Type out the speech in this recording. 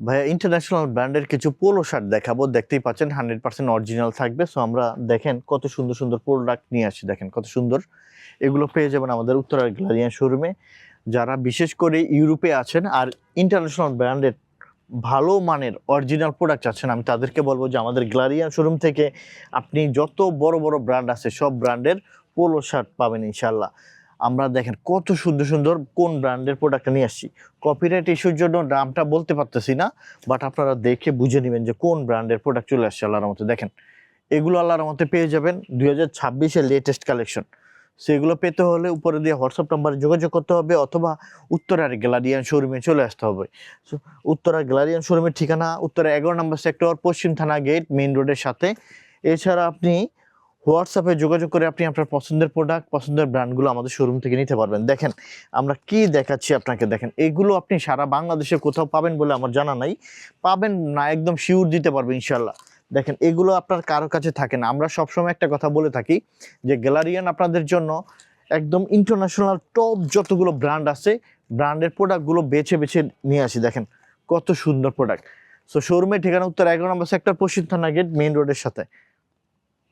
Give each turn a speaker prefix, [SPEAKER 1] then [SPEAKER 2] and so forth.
[SPEAKER 1] ভাইয়া ইন্টারন্যাশনাল ব্র্যান্ডের কিছু পোলো শার্ট দেখাবো, দেখতেই পাচ্ছেন 100% অরিজিনাল থাকবে। সো আমরা দেখেন কত সুন্দর সুন্দর প্রোডাক্ট নিয়ে আসি, দেখেন কত সুন্দর। এগুলো পেয়ে যাবেন আমাদের উত্তরার গ্যালারিয়ান শোরুমে। যারা বিশেষ করে ইউরোপে আছেন আর ইন্টারন্যাশনাল ব্র্যান্ডের ভালো মানের অরিজিনাল প্রোডাক্ট আছেন, আমি তাদেরকে বলবো যে আমাদের গ্যালারিয়ান শোরুম থেকে আপনি যত বড় বড় ব্র্যান্ড আছে সব ব্র্যান্ডের পোলো শার্ট পাবেন ইনশাল্লাহ। আমরা দেখেন কত সুন্দর সুন্দর কোন ব্র্যান্ডের প্রোডাক্টটা নিয়ে আসছি। কপিরাইট ইস্যুর জন্য দামটা বলতে পারতেছি না, বাট আপনারা দেখে বুঝে নেবেন যে কোন ব্র্যান্ডের প্রোডাক্ট চলে আসছে আল্লাহর মতো। দেখেন এগুলো আল্লাহর মতো পেয়ে যাবেন 2026-এর লেটেস্ট কালেকশন। সেগুলো পেতে হলে উপরে দিয়ে হোয়াটসঅ্যাপ নাম্বারে যোগাযোগ করতে হবে অথবা উত্তরার গ্যালারিয়ান শোরুমে চলে আসতে হবে। সো উত্তরার গ্যালারিয়ান শোরুমের ঠিকানা উত্তরা 11 নম্বর সেক্টর, পশ্চিম থানা গেট, মেইন রোডের সাথে। এছাড়া আপনি হোয়াটসঅ্যাপে যোগাযোগ করে আপনি আপনার পছন্দের প্রোডাক্ট, পছন্দের ব্র্যান্ডগুলো আমাদের শোরুম থেকে নিতে পারবেন। দেখেন আমরা কি দেখাচ্ছি আপনাকে, দেখেন এগুলো আপনি সারা বাংলাদেশে কোথাও পাবেন বলে আমার জানা নাই, পাবেন না একদম শিওর দিতে পারবো ইনশাল্লাহ। দেখেন এগুলো আপনার কারো কাছে থাকে না। আমরা সবসময় একটা কথা বলে থাকি যে গ্যালারিয়ান আপনাদের জন্য একদম ইন্টারন্যাশনাল টপ যতগুলো ব্র্যান্ড আছে ব্র্যান্ডের প্রোডাক্টগুলো বেছে বেছে নিয়ে আসি। দেখেন কত সুন্দর প্রোডাক্ট। সো শোরুমের ঠিকানা উত্তর 11 নম্বর সেক্টর, পশ্চিম থানা গেট, মেইন রোডের সাথে।